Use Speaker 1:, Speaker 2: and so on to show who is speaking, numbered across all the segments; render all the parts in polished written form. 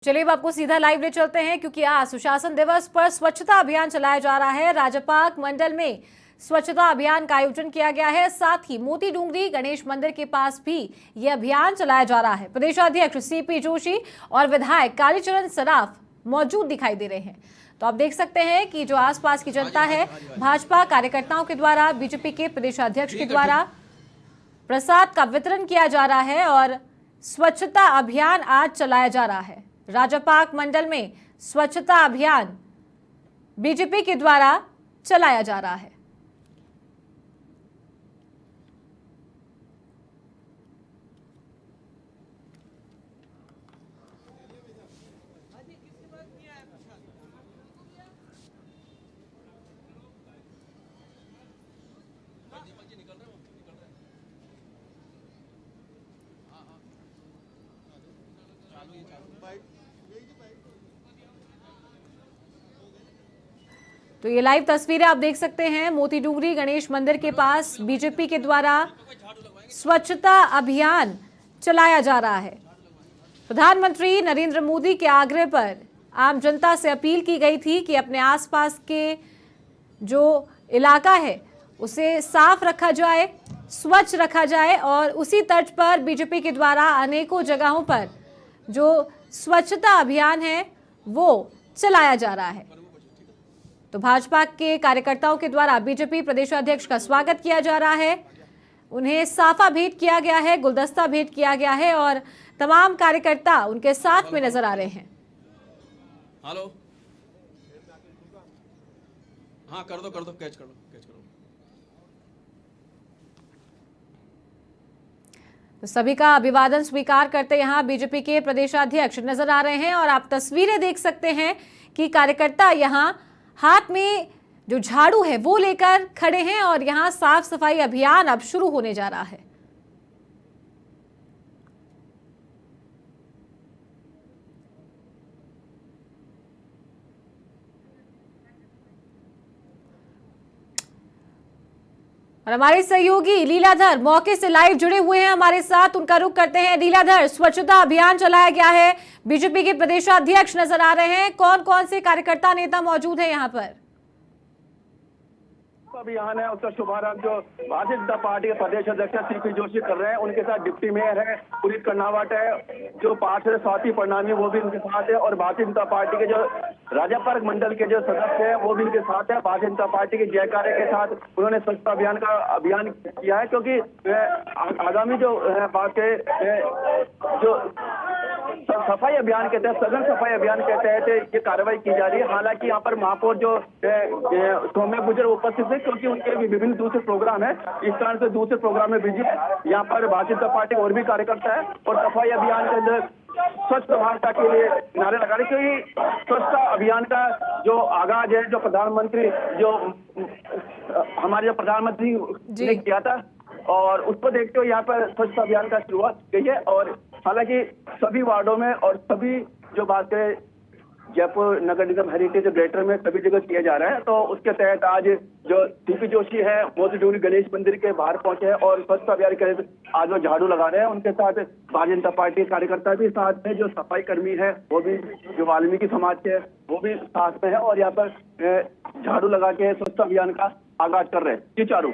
Speaker 1: चलिए अब आपको सीधा लाइव ले चलते हैं, क्योंकि आज सुशासन दिवस पर स्वच्छता अभियान चलाया जा रहा है। राजापाक मंडल में स्वच्छता अभियान का आयोजन किया गया है। साथ ही मोती डूंगरी गणेश मंदिर के पास भी यह अभियान चलाया जा रहा है। प्रदेशाध्यक्ष सीपी जोशी और विधायक कालीचरण सराफ मौजूद दिखाई दे रहे हैं। तो आप देख सकते हैं कि जो आसपास की जनता है, भाजपा कार्यकर्ताओं के द्वारा, बीजेपी के प्रदेशाध्यक्ष के द्वारा प्रसाद का वितरण किया जा रहा है और स्वच्छता अभियान आज चलाया जा रहा है। राजापाक मंडल में स्वच्छता अभियान बीजेपी के द्वारा चलाया जा रहा है। तो ये लाइव तस्वीरें आप देख सकते हैं। मोती डूंगरी गणेश मंदिर के पास बीजेपी के द्वारा स्वच्छता अभियान चलाया जा रहा है। प्रधानमंत्री नरेंद्र मोदी के आग्रह पर आम जनता से अपील की गई थी कि अपने आसपास के जो इलाका है उसे साफ रखा जाए, स्वच्छ रखा जाए, और उसी तर्ज पर बीजेपी के द्वारा अनेकों जगहों पर जो स्वच्छता अभियान है वो चलाया जा रहा है। तो भाजपा के कार्यकर्ताओं के द्वारा बीजेपी प्रदेशाध्यक्ष का स्वागत किया जा रहा है। उन्हें साफा भेंट किया गया है, गुलदस्ता भेंट किया गया है और तमाम कार्यकर्ता उनके साथ में नजर आ रहे हैं।
Speaker 2: हेलो, हाँ कर दो कैच कर दो।
Speaker 1: तो सभी का अभिवादन स्वीकार करते यहां बीजेपी के प्रदेशाध्यक्ष नजर आ रहे हैं और आप तस्वीरें देख सकते हैं कि कार्यकर्ता यहां हाथ में जो झाड़ू है वो लेकर खड़े हैं और यहां साफ सफाई अभियान अब शुरू होने जा रहा है। और हमारे सहयोगी लीलाधर मौके से लाइव जुड़े हुए हैं हमारे साथ, उनका रुख करते हैं। लीलाधर, स्वच्छता अभियान चलाया गया है, बीजेपी के प्रदेशाध्यक्ष नजर आ रहे हैं, कौन कौन से कार्यकर्ता नेता मौजूद है यहाँ पर?
Speaker 3: अभियान है उसका शुभारंभ जो भारतीय जनता पार्टी के प्रदेश अध्यक्ष सीपी जोशी कर रहे हैं। उनके साथ डिप्टी मेयर है पुनीत कर्नावट है, जो पार्षद स्वाति प्रणामी वो भी उनके साथ है, और भारतीय जनता पार्टी के जो राजापाक मंडल के जो सदस्य हैं वो भी उनके साथ है। भारतीय जनता पार्टी के जयकारे के साथ उन्होंने स्वच्छता अभियान का अभियान किया है, क्योंकि आगामी जो बात है जो सफाई अभियान के तहत, सघन सफाई अभियान के तहत ये कार्रवाई की जा रही है। हालांकि यहाँ पर महापौर जो सौम्या गुजर उपस्थित है, क्योंकि उनके भी विभिन्न दूसरे प्रोग्राम है, इस कारण से दूसरे प्रोग्राम में बिजी है। यहाँ पर भारतीय जनता पार्टी और भी कार्यकर्ता है और सफाई अभियान के अंदर स्वच्छ भारत के लिए नारे लगा रहे, क्योंकि स्वच्छता अभियान का जो आगाज है, जो प्रधानमंत्री हमारे जो प्रधानमंत्री ने किया था, और उसको देखते हुए यहाँ पर स्वच्छता अभियान का शुरुआत की है। और हालांकि सभी वार्डों में और सभी जो बातें जयपुर नगर निगम हेरिटेज ग्रेटर में सभी जगह किया जा रहा है, तो उसके तहत आज जो सीपी जोशी है मोती डूंगरी गणेश मंदिर के बाहर पहुंचे हैं और स्वच्छता अभियान के आज वो झाड़ू लगा रहे हैं। उनके साथ भारतीय जनता पार्टी के कार्यकर्ता भी साथ में, जो सफाई कर्मी है वो भी, जो वाल्मीकि समाज के वो भी साथ में है और यहाँ पर झाड़ू लगा के स्वच्छता अभियान का आगाज कर रहे हैं। जी चारू,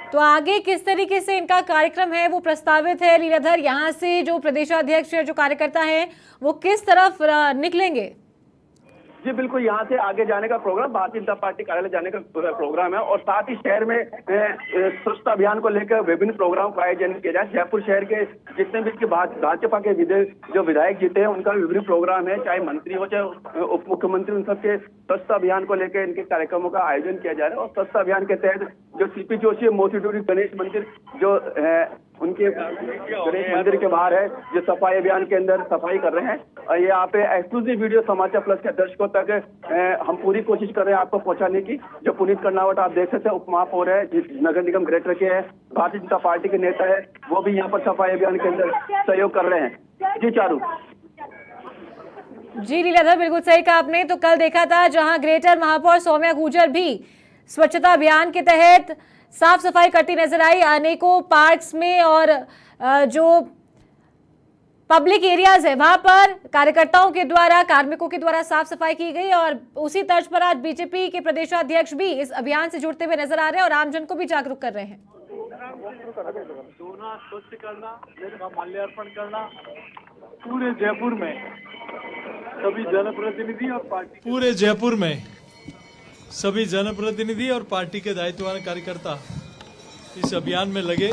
Speaker 1: तो आगे किस तरीके से इनका कार्यक्रम है वो प्रस्तावित है? लीलाधर, यहाँ से जो प्रदेशाध्यक्ष जो कार्यकर्ता है वो किस तरफ निकलेंगे?
Speaker 3: जी बिल्कुल, यहाँ से आगे जाने का प्रोग्राम, भारतीय जनता पार्टी कार्यालय जाने का प्रोग्राम है, और साथ ही शहर में स्वच्छता अभियान को लेकर विभिन्न प्रोग्राम का आयोजन किया जाए। जयपुर शहर के जितने भी भाजपा के जो विधायक जीते हैं उनका विभिन्न प्रोग्राम है, चाहे मंत्री हो चाहे उप मुख्यमंत्री, उन सबके स्वच्छता अभियान को लेकर इनके कार्यक्रमों का आयोजन किया जा रहा है। और स्वच्छता अभियान के तहत जो सीपी जोशी मोती डूंगरी गणेश मंदिर जो उनके गणेश मंदिर के बाहर है, जो सफाई अभियान के अंदर सफाई कर रहे हैं। और ये यहाँ पे एक्सक्लूसिव वीडियो समाचार प्लस के दर्शकों तक हम पूरी कोशिश कर रहे हैं आपको पहुंचाने की। जो पुनीत कर्नावट आप देख सकते हैं, उप महापौर है, नगर निगम ग्रेटर के है, भारतीय जनता पार्टी के नेता है, वो भी यहाँ पर सफाई अभियान के अंदर सहयोग कर रहे हैं। जी चारू।
Speaker 1: जी लीलाधर, बिल्कुल सही कहा आपने। तो कल देखा था जहां ग्रेटर महापौर सौम्या गुजर भी स्वच्छता अभियान के तहत साफ सफाई करती नजर आई अनेकों पार्क्स में, और जो पब्लिक एरियाज है, वहां पर कार्यकर्ताओं के द्वारा, कार्मिकों के द्वारा साफ सफाई की गई और उसी तर्ज पर आज बीजेपी के प्रदेशाध्यक्ष भी इस अभियान से जुड़ते हुए नजर आ रहे हैं और आमजन को भी जागरूक कर रहे हैं।
Speaker 4: धोना, स्वच्छ करना, माल्यार्पण करना पूरे जयपुर में सभी जनप्रतिनिधि और पार्टी, पूरे जयपुर में सभी जनप्रतिनिधि और पार्टी के दायित्ववान कार्यकर्ता इस अभियान में लगे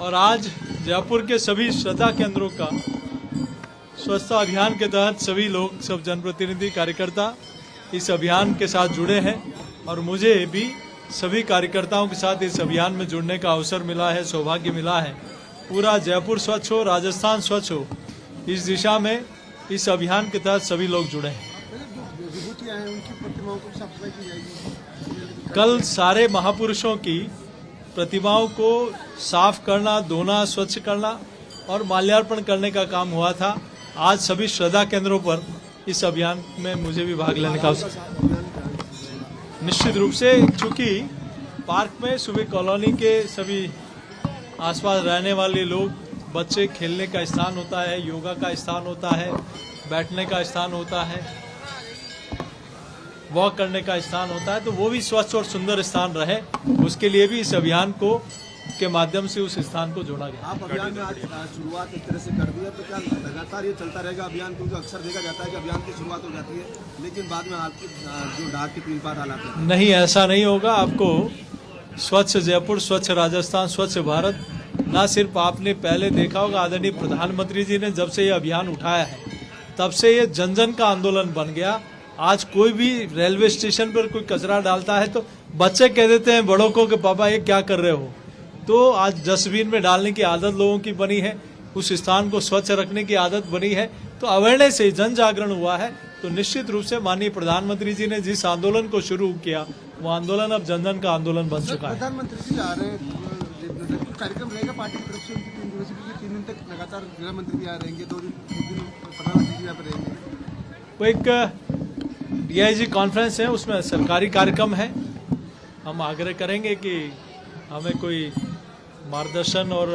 Speaker 4: और आज जयपुर के सभी श्रद्धा केंद्रों का स्वच्छता अभियान के तहत सभी लोग, सब जनप्रतिनिधि कार्यकर्ता इस अभियान के साथ जुड़े हैं और मुझे भी सभी कार्यकर्ताओं के साथ इस अभियान में जुड़ने का अवसर मिला है, सौभाग्य मिला है। पूरा जयपुर स्वच्छ हो, राजस्थान स्वच्छ हो, इस दिशा में इस अभियान के तहत सभी लोग जुड़े हैं। कल सारे महापुरुषों की प्रतिमाओं को साफ करना, धोना, स्वच्छ करना और माल्यार्पण करने का काम हुआ था। आज सभी श्रद्धा केंद्रों पर इस अभियान में मुझे भी भाग लेने का अवसर। निश्चित रूप से, चूंकि पार्क में सुबह कॉलोनी के सभी आसपास रहने वाले लोग, बच्चे खेलने का स्थान होता है, योगा का स्थान होता है, बैठने का स्थान होता है, वॉक करने का स्थान होता है, तो वो भी स्वच्छ और सुंदर स्थान रहे, उसके लिए भी इस अभियान को के माध्यम से उस स्थान को जोड़ा गया।
Speaker 5: आप अभियान में आज शुरुआत एक तरह से कर दी है, तो क्या लगातार ये चलता रहेगा अभियान? क्योंकि अक्सर देखा जाता है कि अभियान की शुरुआत हो जाती है लेकिन बाद में आपकी जो ढाक के 3 पार हालात है।
Speaker 4: नहीं, ऐसा नहीं होगा। आपको स्वच्छ जयपुर, स्वच्छ राजस्थान, स्वच्छ भारत, ना सिर्फ आपने पहले देखा होगा, आदरणीय प्रधानमंत्री जी ने जब से ये अभियान उठाया है तब से ये जन जन का आंदोलन बन गया। आज कोई भी रेलवे स्टेशन पर कोई कचरा डालता है तो बच्चे कह देते हैं बड़ों को कि पापा ये क्या कर रहे हो, तो आज डस्टबिन में डालने की आदत लोगों की बनी है, उस स्थान को स्वच्छ रखने की आदत बनी है, तो अवेयरनेस से जन जागरण हुआ है। तो निश्चित रूप से माननीय प्रधानमंत्री जी ने जिस आंदोलन को शुरू किया वो आंदोलन अब जन जन का आंदोलन बन चुका है।
Speaker 5: प्रधानमंत्री जी आ रहे हैं, कार्यक्रम रहेगा पार्टी की तरफ से, 3 दिवसीय, 3 दिन तक लगातार गृह मंत्री भी आ रहेंगे, 2 दिन प्रधानमंत्री जी यहाँ पर रहेंगे।
Speaker 4: वो एक डीआईजी कॉन्फ्रेंस है, उसमें सरकारी कार्यक्रम है। हम आग्रह करेंगे कि हमें कोई मार्गदर्शन और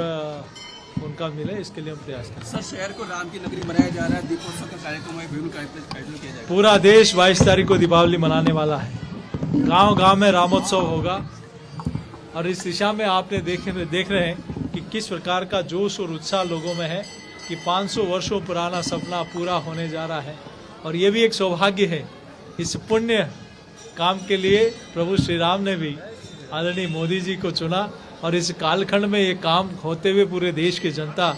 Speaker 4: उनका मिले, इसके लिए हम प्रयास करें।
Speaker 2: सर, शहर को राम की नगरी बनाया जा रहा है, दीपोत्सव का कार्यक्रम है, विभिन्न कार्यक्रम किया जाएगा।
Speaker 4: पूरा देश 22 तारीख को दीपावली मनाने वाला है, गांव-गांव में रामोत्सव होगा और इस दिशा में आपने देख रहे हैं कि किस प्रकार का जोश और उत्साह लोगों में है कि 500 वर्षों पुराना सपना पूरा होने जा रहा है। और ये भी एक सौभाग्य है, इस पुण्य काम के लिए प्रभु श्री राम ने भी आदरणीय मोदी जी को चुना और इस कालखंड में ये काम होते हुए पूरे देश की जनता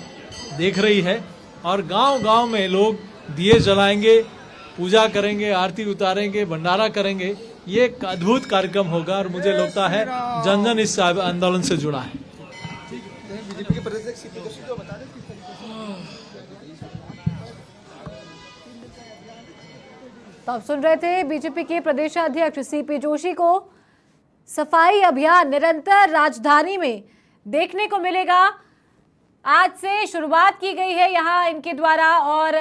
Speaker 4: देख रही है और गांव-गांव में लोग दिए जलाएंगे, पूजा करेंगे, आरती उतारेंगे, भंडारा करेंगे। ये एक अद्भुत कार्यक्रम होगा और मुझे लगता है जन जन इस आंदोलन से जुड़ा है।
Speaker 5: बीजेपी के प्रदेश सीपी जोशी को बता दें किस तरीके से।
Speaker 1: तो आप सुन रहे थे बीजेपी के प्रदेशाध्यक्ष सीपी जोशी को। सफाई अभियान निरंतर राजधानी में देखने को मिलेगा। आज से शुरुआत की गई है यहां इनके द्वारा और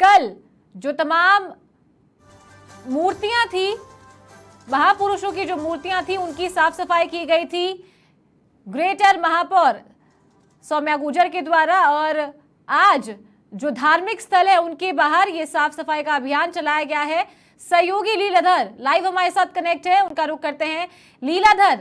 Speaker 1: कल जो तमाम मूर्तियां थी, महापुरुषों की जो मूर्तियां थी, उनकी साफ सफाई की गई थी ग्रेटर महापौर सौम्या गुर्जर के द्वारा। और आज जो धार्मिक स्थल है उनके बाहर ये साफ सफाई का अभियान चलाया गया है। सहयोगी लीलाधर लाइव हमारे साथ कनेक्ट है, उनका रुख करते हैं। लीलाधर,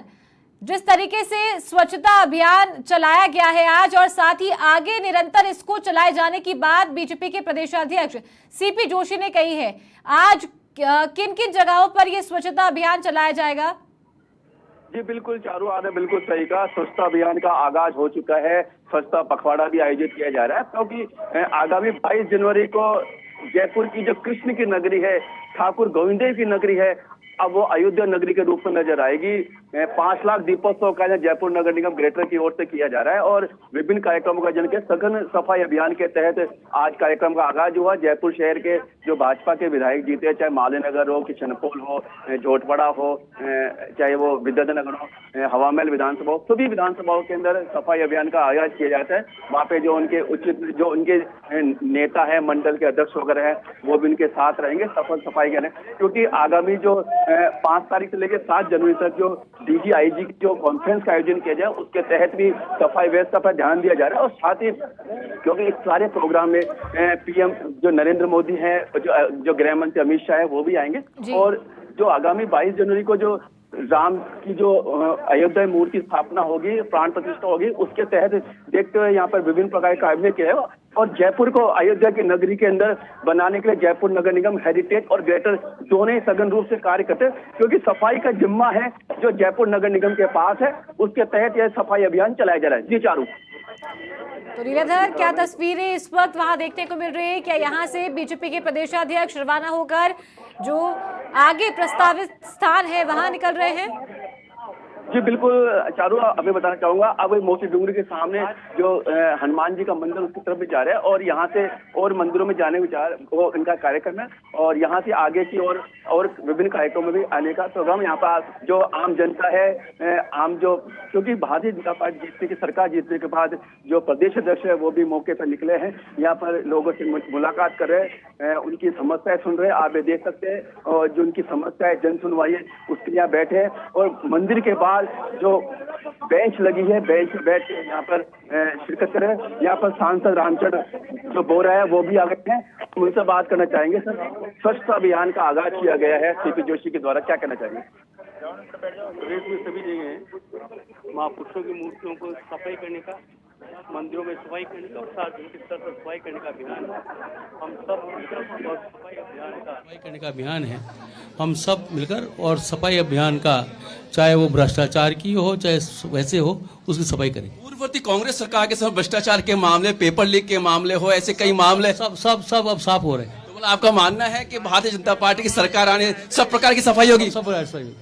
Speaker 1: जिस तरीके से स्वच्छता अभियान चलाया गया है आज और साथ ही आगे निरंतर इसको चलाए जाने की बात बीजेपी के प्रदेशाध्यक्ष सीपी जोशी ने कही है, आज किन किन जगहों पर यह स्वच्छता अभियान चलाया जाएगा?
Speaker 3: जी बिल्कुल, चारू आपने बिल्कुल सही कहा। स्वच्छता अभियान का आगाज हो चुका है, स्वच्छता पखवाड़ा भी आयोजित किया जा रहा है क्योंकि आगामी 22 जनवरी को जयपुर की जो कृष्ण की नगरी है, ठाकुर गोविंदेव की नगरी है, अब वो अयोध्या नगरी के रूप में नजर आएगी। 5 लाख दीपोत्सव का जयपुर नगर निगम ग्रेटर की ओर से किया जा रहा है और विभिन्न कार्यक्रमों का जन के सघन सफाई अभियान के तहत आज कार्यक्रम का आगाज हुआ। जयपुर शहर के जो भाजपा के विधायक जीते हैं, चाहे मालेनगर हो, किशनपोल हो, झोटपड़ा हो, चाहे वो विद्याधर हो, हवामहल विधानसभा हो, सभी विधानसभाओं के अंदर सफाई अभियान का आगाज किया जाता है। वहाँ पे जो उनके उचित जो उनके नेता है, मंडल के अध्यक्ष वगैरह है, वो भी उनके साथ रहेंगे, सफल सफाई करें, क्योंकि आगामी जो 5 तारीख से लेकर 7 जनवरी तक जो DG-IG की जो कॉन्फ्रेंस का आयोजन किया जाए उसके तहत भी सफाई व्यवस्था पर ध्यान दिया जा रहा है। और साथ ही क्योंकि इस सारे प्रोग्राम में PM जो नरेंद्र मोदी हैं, जो गृह मंत्री अमित शाह है वो भी आएंगे। और जो आगामी 22 जनवरी को जो राम की जो अयोध्या में मूर्ति स्थापना होगी, प्राण प्रतिष्ठा होगी, उसके तहत देखते हुए यहाँ पर विभिन्न प्रकार का आयोजन किया है। और जयपुर को अयोध्या की नगरी के अंदर बनाने के लिए जयपुर नगर निगम हेरिटेज और ग्रेटर दोनों ही सघन रूप से कार्य करते हैं, क्योंकि सफाई का जिम्मा है जो जयपुर नगर निगम के पास है। उसके तहत यह सफाई अभियान चलाया जा रहा है। जी चारू।
Speaker 1: तो लीलाधर, क्या तस्वीरें इस वक्त वहां देखने को मिल रही है? क्या यहाँ से बीजेपी के प्रदेशाध्यक्ष रवाना होकर जो आगे प्रस्तावित स्थान है वहां निकल रहे हैं?
Speaker 3: जी बिल्कुल चारू, अभी बताना चाहूंगा, अब मोती डूंगरी के सामने जो हनुमान जी का मंदिर उसकी तरफ भी जा रहे हैं और यहाँ से और मंदिरों में जाने विचार वो इनका कार्यक्रम है। और यहाँ से आगे की और विभिन्न कार्यक्रमों में भी आने का प्रोग्राम। यहाँ पर जो आम जनता है, क्योंकि भारतीय जनता पार्टी जीतने की सरकार जीतने के बाद जो प्रदेश अध्यक्ष है वो भी मौके पर निकले हैं, यहाँ पर लोगों से मुलाकात कर रहे हैं, उनकी समस्याएं सुन रहे हैं। आप ये देख सकते हैं, और जो उनकी समस्या है, जन सुनवाई है, उसके लिए यहाँ बैठे हैं। और मंदिर के बाहर जो बेंच लगी है, बेंच पे बैठ के यहाँ पर शिरकत करें। यहाँ पर सांसद रामचंद्र जो बोरा है वो भी आ गए हैं, उनसे बात करना चाहेंगे। सर, स्वच्छता अभियान का आगाज किया गया है CP जोशी के द्वारा, क्या कहना चाहिए?
Speaker 6: प्रदेश में सभी जगह महापुरुषों की मूर्तियों को सफाई करने का, मंदिरों में सफाई करने का और सार्वजनिक स्तर पर सफाई करने का अभियान है। हम सब मिलकर और सफाई करने का अभियान है। हम सब मिलकर और सफाई अभियान का, चाहे वो भ्रष्टाचार की हो चाहे वैसे हो, उसकी सफाई करें।
Speaker 2: पूर्ववर्ती कांग्रेस सरकार के समय भ्रष्टाचार के मामले, पेपर लीक के मामले हो, ऐसे कई मामले
Speaker 6: सब अब साफ हो रहे हैं।
Speaker 2: तो आपका मानना है कि भारतीय जनता पार्टी की सरकार आने सब प्रकार की सफाई होगी?
Speaker 6: सब सही।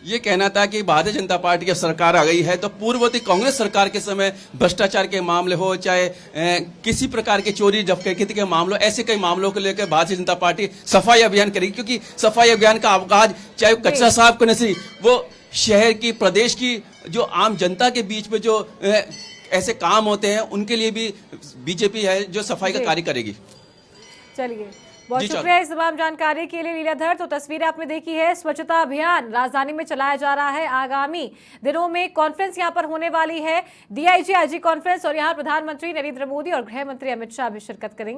Speaker 2: ये कहना था कि भारतीय जनता पार्टी की सरकार आ गई है तो पूर्ववर्ती कांग्रेस सरकार के समय भ्रष्टाचार के मामले हो चाहे किसी प्रकार के चोरी डकैती के मामलों, ऐसे कई मामलों को लेकर भारतीय जनता पार्टी सफाई अभियान करेगी। क्योंकि सफाई अभियान का आगाज चाहे कचरा साफ करने से, वो शहर की, प्रदेश की जो आम जनता के बीच में जो ऐसे काम होते हैं उनके लिए भी बीजेपी है जो सफाई का कार्य करेगी।
Speaker 1: चलिए, बहुत शुक्रिया इस तमाम जानकारी के लिए लीलाधर। तो तस्वीरें आपने देखी है, स्वच्छता अभियान राजधानी में चलाया जा रहा है। आगामी दिनों में कॉन्फ्रेंस यहां पर होने वाली है, DIG-IG कॉन्फ्रेंस, और यहां प्रधानमंत्री नरेंद्र मोदी और गृह मंत्री अमित शाह भी शिरकत करेंगे।